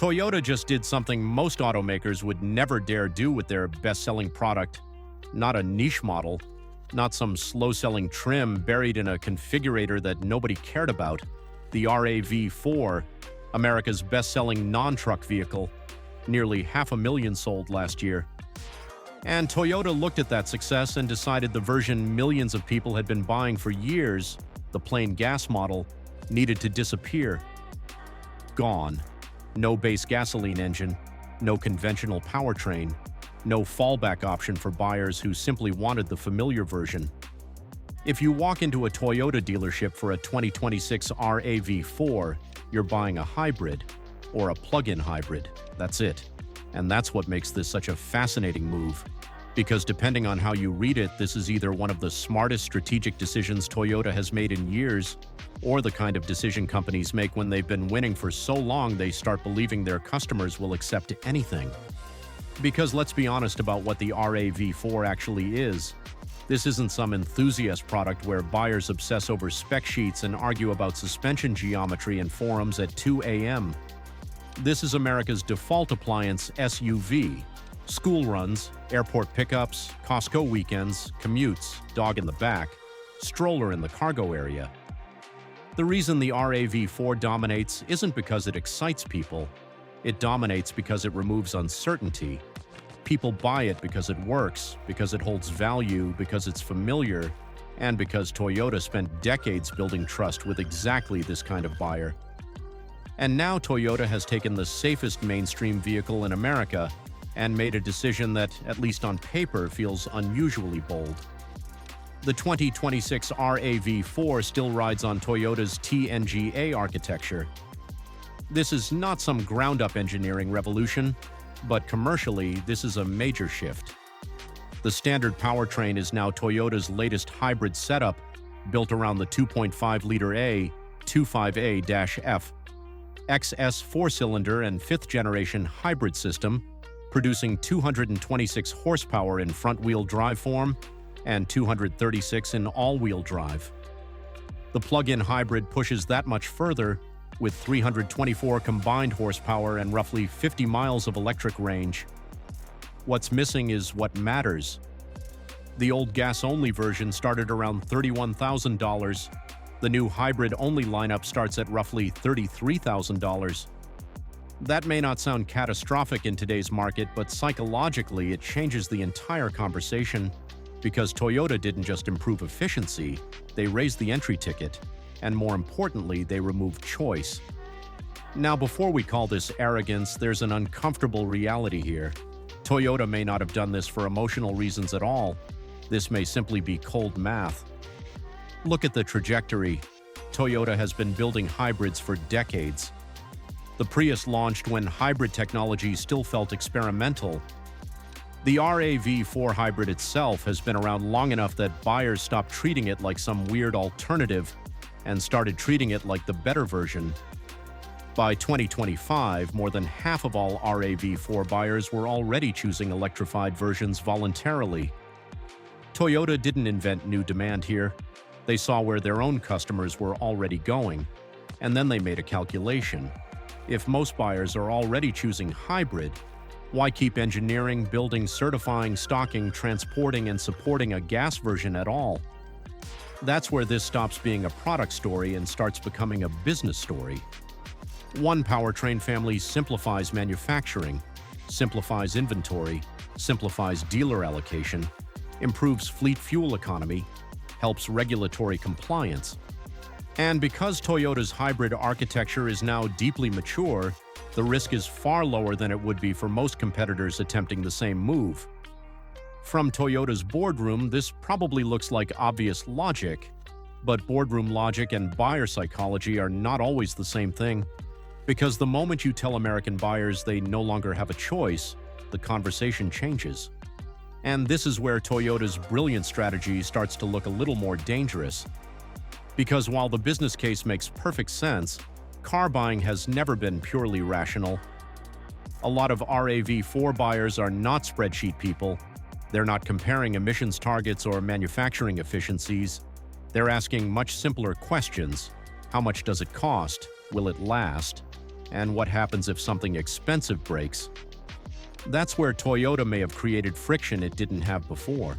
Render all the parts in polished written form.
Toyota just did something most automakers would never dare do with their best-selling product. Not a niche model, not some slow-selling trim buried in a configurator that nobody cared about. The RAV4, America's best-selling non-truck vehicle, nearly 500,000 sold last year. And Toyota looked at that success and decided the version millions of people had been buying for years, the plain gas model, needed to disappear. Gone. No base gasoline engine, no conventional powertrain, no fallback option for buyers who simply wanted the familiar version. If you walk into a Toyota dealership for a 2026 RAV4, you're buying a hybrid, or a plug-in hybrid. That's it. And that's what makes this such a fascinating move. Because depending on how you read it, this is either one of the smartest strategic decisions Toyota has made in years, or the kind of decision companies make when they've been winning for so long they start believing their customers will accept anything. Because let's be honest about what the RAV4 actually is. This isn't some enthusiast product where buyers obsess over spec sheets and argue about suspension geometry in forums at 2 a.m. This is America's default appliance SUV. School runs, airport pickups, Costco weekends, commutes, dog in the back, stroller in the cargo area. The reason the RAV4 dominates isn't because it excites people. It dominates because it removes uncertainty. People buy it because it works, because it holds value, because it's familiar, and because Toyota spent decades building trust with exactly this kind of buyer. And now Toyota has taken the safest mainstream vehicle in America and made a decision that, at least on paper, feels unusually bold. The 2026 RAV4 still rides on Toyota's TNGA architecture. This is not some ground-up engineering revolution, but commercially, this is a major shift. The standard powertrain is now Toyota's latest hybrid setup, built around the 2.5-liter A25A-F XS 4-cylinder and 5th-generation hybrid system, producing 226 horsepower in front-wheel drive form and 236 in all-wheel drive. The plug-in hybrid pushes that much further, with 324 combined horsepower and roughly 50 miles of electric range. What's missing is what matters. The old gas-only version started around $31,000. The new hybrid-only lineup starts at roughly $33,000. That may not sound catastrophic in today's market, but psychologically it changes the entire conversation, because Toyota didn't just improve efficiency, they raised the entry ticket. And more importantly, they remove choice. Now, before we call this arrogance, there's an uncomfortable reality here. Toyota may not have done this for emotional reasons at all. This may simply be cold math. Look at the trajectory. Toyota has been building hybrids for decades. The Prius launched when hybrid technology still felt experimental. The RAV4 hybrid itself has been around long enough that buyers stopped treating it like some weird alternative and started treating it like the better version. By 2025, more than half of all RAV4 buyers were already choosing electrified versions voluntarily. Toyota didn't invent new demand here. They saw where their own customers were already going, and then they made a calculation. If most buyers are already choosing hybrid, why keep engineering, building, certifying, stocking, transporting, and supporting a gas version at all? That's where this stops being a product story and starts becoming a business story. One powertrain family simplifies manufacturing, simplifies inventory, simplifies dealer allocation, improves fleet fuel economy, helps regulatory compliance. And because Toyota's hybrid architecture is now deeply mature, the risk is far lower than it would be for most competitors attempting the same move. From Toyota's boardroom, this probably looks like obvious logic, but boardroom logic and buyer psychology are not always the same thing. Because the moment you tell American buyers they no longer have a choice, the conversation changes. And this is where Toyota's brilliant strategy starts to look a little more dangerous. Because while the business case makes perfect sense, car buying has never been purely rational. A lot of RAV4 buyers are not spreadsheet people. They're not comparing emissions targets or manufacturing efficiencies. They're asking much simpler questions. How much does it cost? Will it last? And what happens if something expensive breaks? That's where Toyota may have created friction it didn't have before.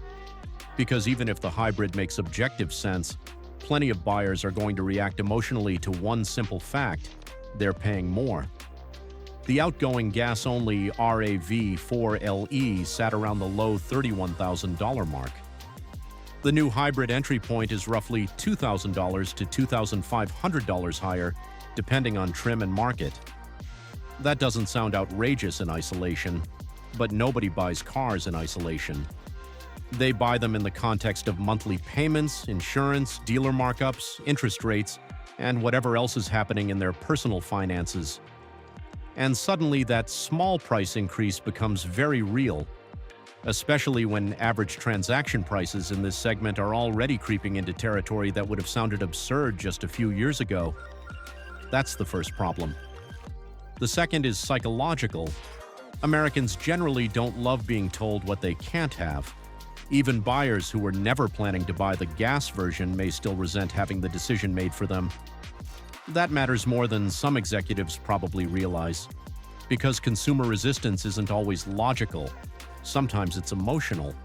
Because even if the hybrid makes objective sense, plenty of buyers are going to react emotionally to one simple fact: they're paying more. The outgoing gas-only RAV4 LE sat around the low $31,000 mark. The new hybrid entry point is roughly $2,000 to $2,500 higher, depending on trim and market. That doesn't sound outrageous in isolation, but nobody buys cars in isolation. They buy them in the context of monthly payments, insurance, dealer markups, interest rates, and whatever else is happening in their personal finances. And suddenly that small price increase becomes very real, especially when average transaction prices in this segment are already creeping into territory that would have sounded absurd just a few years ago. That's the first problem. The second is psychological. Americans generally don't love being told what they can't have. Even buyers who were never planning to buy the gas version may still resent having the decision made for them. That matters more than some executives probably realize, because consumer resistance isn't always logical. Sometimes it's emotional.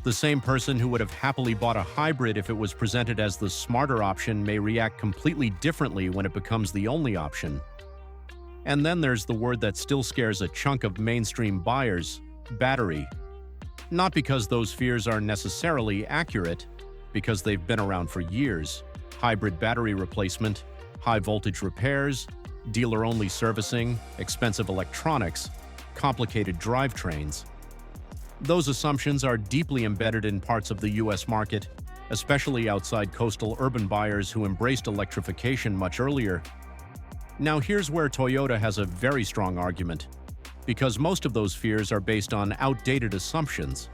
The same person who would have happily bought a hybrid if it was presented as the smarter option may react completely differently when it becomes the only option. And then there's the word that still scares a chunk of mainstream buyers: battery. Not because those fears are necessarily accurate, because they've been around for years. Hybrid battery replacement, high-voltage repairs, dealer-only servicing, expensive electronics, complicated drivetrains. Those assumptions are deeply embedded in parts of the U.S. market, especially outside coastal urban buyers who embraced electrification much earlier. Now here's where Toyota has a very strong argument, because most of those fears are based on outdated assumptions.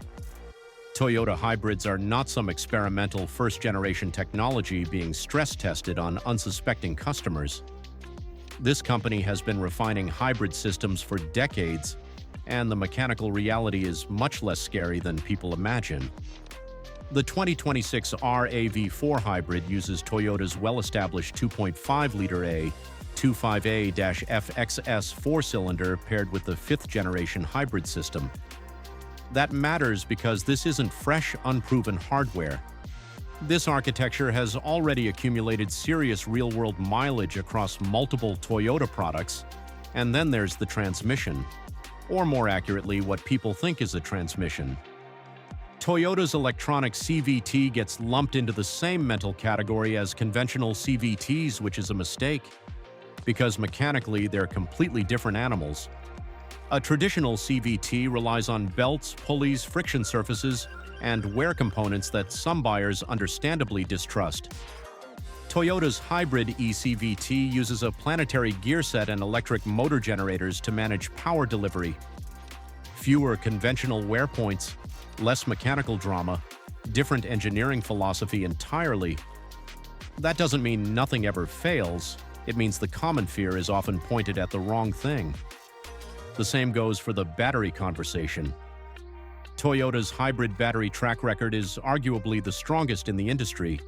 Toyota hybrids are not some experimental first-generation technology being stress-tested on unsuspecting customers. This company has been refining hybrid systems for decades, and the mechanical reality is much less scary than people imagine. The 2026 RAV4 hybrid uses Toyota's well-established 2.5-liter 25A-FXS four-cylinder paired with the fifth-generation hybrid system. That matters because this isn't fresh, unproven hardware. This architecture has already accumulated serious real-world mileage across multiple Toyota products, and then there's the transmission, or more accurately, what people think is a transmission. Toyota's electronic CVT gets lumped into the same mental category as conventional CVTs, which is a mistake, because mechanically they're completely different animals. A traditional CVT relies on belts, pulleys, friction surfaces, and wear components that some buyers understandably distrust. Toyota's hybrid eCVT uses a planetary gear set and electric motor generators to manage power delivery. Fewer conventional wear points, less mechanical drama, different engineering philosophy entirely. That doesn't mean nothing ever fails. It means the common fear is often pointed at the wrong thing. The same goes for the battery conversation. Toyota's hybrid battery track record is arguably the strongest in the industry.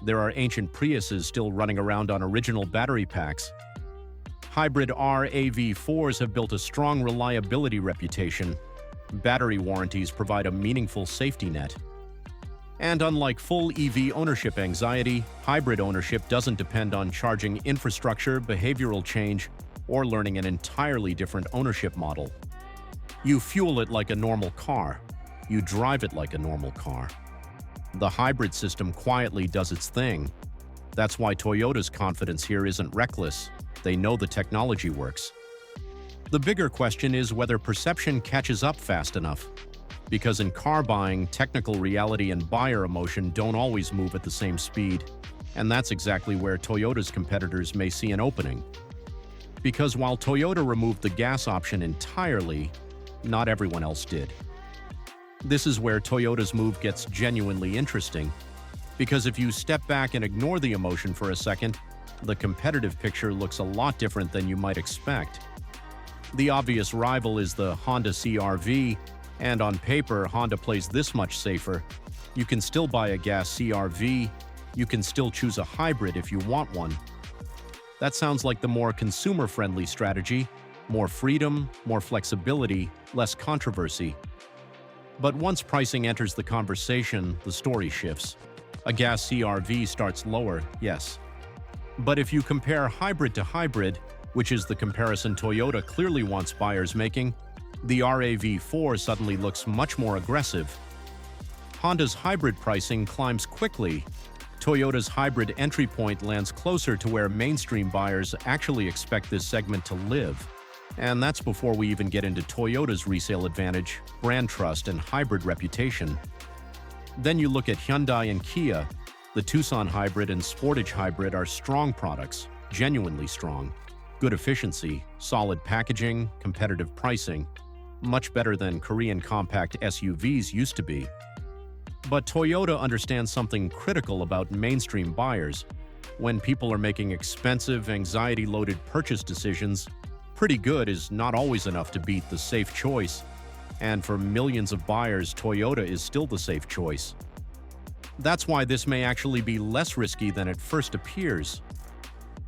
There are ancient Priuses still running around on original battery packs. Hybrid RAV4s have built a strong reliability reputation. Battery warranties provide a meaningful safety net. And unlike full EV ownership anxiety, hybrid ownership doesn't depend on charging infrastructure, behavioral change, or learning an entirely different ownership model. You fuel it like a normal car. You drive it like a normal car. The hybrid system quietly does its thing. That's why Toyota's confidence here isn't reckless. They know the technology works. The bigger question is whether perception catches up fast enough. Because in car buying, technical reality and buyer emotion don't always move at the same speed, and that's exactly where Toyota's competitors may see an opening. Because while Toyota removed the gas option entirely, not everyone else did. This is where Toyota's move gets genuinely interesting, because if you step back and ignore the emotion for a second, the competitive picture looks a lot different than you might expect. The obvious rival is the Honda CR-V, and on paper, Honda plays this much safer. You can still buy a gas CR-V. You can still choose a hybrid if you want one. That sounds like the more consumer-friendly strategy: more freedom, more flexibility, less controversy. But once pricing enters the conversation, the story shifts. A gas CR-V starts lower, yes. But if you compare hybrid to hybrid, which is the comparison Toyota clearly wants buyers making, the RAV4 suddenly looks much more aggressive. Honda's hybrid pricing climbs quickly. Toyota's hybrid entry point lands closer to where mainstream buyers actually expect this segment to live. And that's before we even get into Toyota's resale advantage, brand trust, and hybrid reputation. Then you look at Hyundai and Kia. The Tucson Hybrid and Sportage Hybrid are strong products, genuinely strong. Good efficiency, solid packaging, competitive pricing. Much better than Korean compact SUVs used to be. But Toyota understands something critical about mainstream buyers. When people are making expensive, anxiety-loaded purchase decisions, pretty good is not always enough to beat the safe choice. And for millions of buyers, Toyota is still the safe choice. That's why this may actually be less risky than it first appears.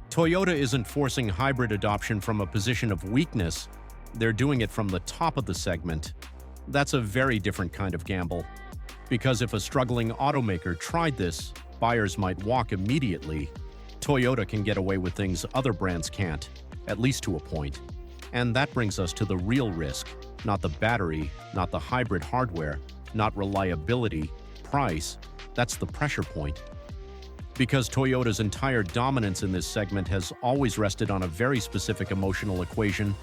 Toyota isn't forcing hybrid adoption from a position of weakness. They're doing it from the top of the segment. That's a very different kind of gamble. Because if a struggling automaker tried this, buyers might walk immediately. Toyota can get away with things other brands can't, at least to a point. And that brings us to the real risk. Not the battery, not the hybrid hardware, not reliability, price. That's the pressure point. Because Toyota's entire dominance in this segment has always rested on a very specific emotional equation.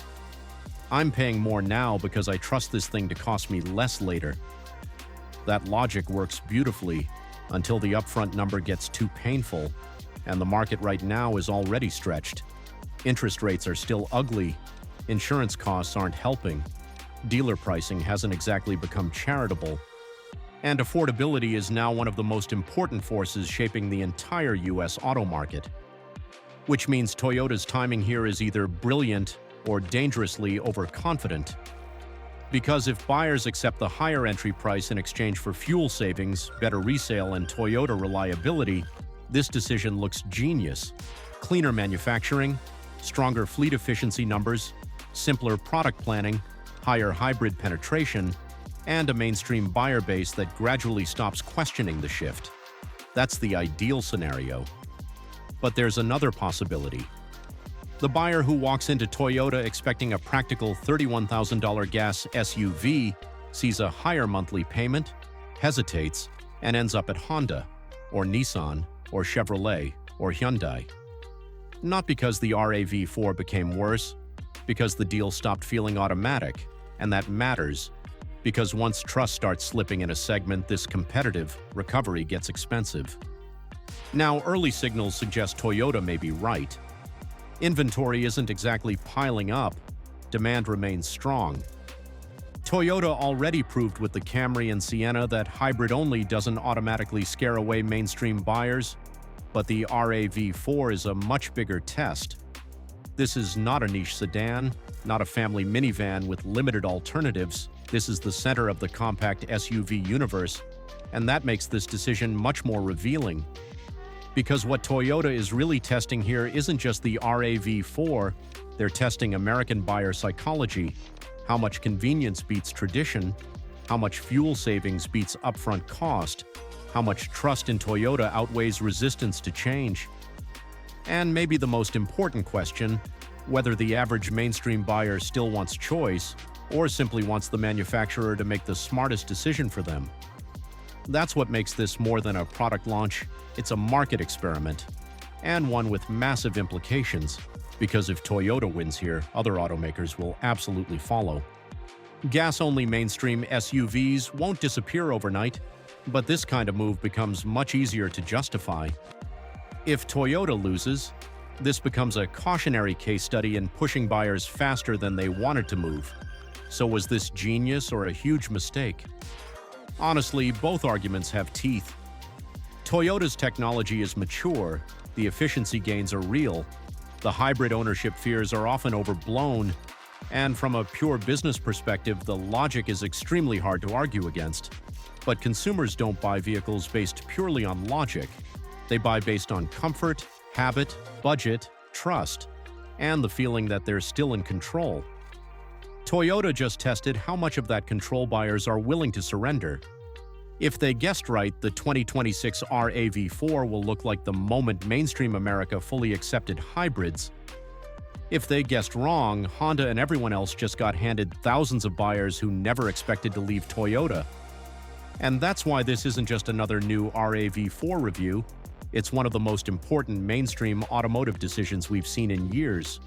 I'm paying more now because I trust this thing to cost me less later. That logic works beautifully until the upfront number gets too painful, and the market right now is already stretched. Interest rates are still ugly, insurance costs aren't helping, dealer pricing hasn't exactly become charitable, and affordability is now one of the most important forces shaping the entire US auto market. Which means Toyota's timing here is either brilliant or dangerously overconfident. Because if buyers accept the higher entry price in exchange for fuel savings, better resale, and Toyota reliability, this decision looks genius. Cleaner manufacturing, stronger fleet efficiency numbers, simpler product planning, higher hybrid penetration, and a mainstream buyer base that gradually stops questioning the shift. That's the ideal scenario. But there's another possibility. The buyer who walks into Toyota expecting a practical $31,000 gas SUV sees a higher monthly payment, hesitates, and ends up at Honda, or Nissan, or Chevrolet, or Hyundai. Not because the RAV4 became worse, because the deal stopped feeling automatic, and that matters, because once trust starts slipping in a segment this competitive, recovery gets expensive. Now, early signals suggest Toyota may be right. Inventory isn't exactly piling up, demand remains strong. Toyota already proved with the Camry and Sienna that hybrid only doesn't automatically scare away mainstream buyers, but the RAV4 is a much bigger test. This is not a niche sedan, not a family minivan with limited alternatives. This is the center of the compact SUV universe, and that makes this decision much more revealing. Because what Toyota is really testing here isn't just the RAV4, they're testing American buyer psychology, how much convenience beats tradition, how much fuel savings beats upfront cost, how much trust in Toyota outweighs resistance to change. And maybe the most important question, whether the average mainstream buyer still wants choice or simply wants the manufacturer to make the smartest decision for them. That's what makes this more than a product launch. It's a market experiment, and one with massive implications, because if Toyota wins here, other automakers will absolutely follow. Gas-only mainstream SUVs won't disappear overnight, but this kind of move becomes much easier to justify. If Toyota loses, this becomes a cautionary case study in pushing buyers faster than they wanted to move. So was this genius or a huge mistake? Honestly, both arguments have teeth. Toyota's technology is mature, the efficiency gains are real, the hybrid ownership fears are often overblown, and from a pure business perspective, the logic is extremely hard to argue against. But consumers don't buy vehicles based purely on logic. They buy based on comfort, habit, budget, trust and the feeling that they're still in control. Toyota just tested how much of that control buyers are willing to surrender. If they guessed right, the 2026 RAV4 will look like the moment mainstream America fully accepted hybrids. If they guessed wrong, Honda and everyone else just got handed thousands of buyers who never expected to leave Toyota. And that's why this isn't just another new RAV4 review, it's one of the most important mainstream automotive decisions we've seen in years.